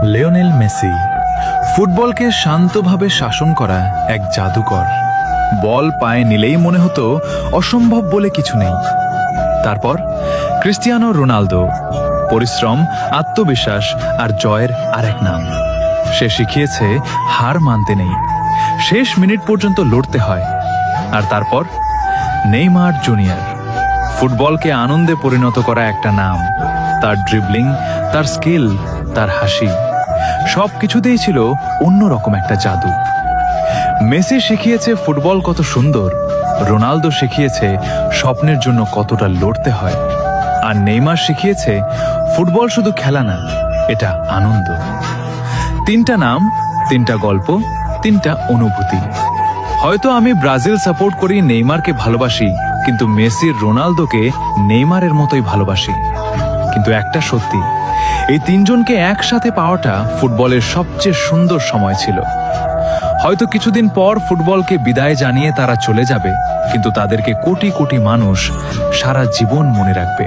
Lionel Messi ফুটবলকে শান্তভাবে শাসন করা এক জাদুকর। বল পায়ে নিলেই মনে হতো অসম্ভব বলে কিছু নেই। তারপর ক্রিস্টিয়ানো রোনালদো, পরিশ্রম, আত্মবিশ্বাস আর জয়ের আরেক নাম। সে শিখিয়েছে হার মানতে নেই, শেষ মিনিট পর্যন্ত লড়তে হয়। আর তারপর নেইমার জুনিয়র, ফুটবলকে আনন্দে পরিণত করা একটা নাম। তার ড্রিবলিং, তার স্কিল, তার হাসি, সব কিছুতেই ছিল অন্যরকম একটা জাদু। মেসি শিখিয়েছে ফুটবল কত সুন্দর, রোনালদো শিখিয়েছে স্বপ্নের জন্য কতটা লড়তে হয়, আর নেইমার শিখিয়েছে ফুটবল শুধু খেলা না, এটা আনন্দ। তিনটা নাম, তিনটা গল্প, তিনটা অনুভূতি। হয়তো আমি ব্রাজিল সাপোর্ট করি, নেইমারকে ভালোবাসি, কিন্তু মেসির রোনালদোকে নেইমারের মতোই ভালোবাসি। কিন্তু একটা সত্যি, এই তিনজনকে একসাথে পাওয়াটা ফুটবলের সবচেয়ে সুন্দর সময় ছিল। হয়তো কিছুদিন পর ফুটবলকে বিদায় জানিয়ে তারা চলে যাবে, কিন্তু তাদেরকে কোটি কোটি মানুষ সারা জীবন মনে রাখবে।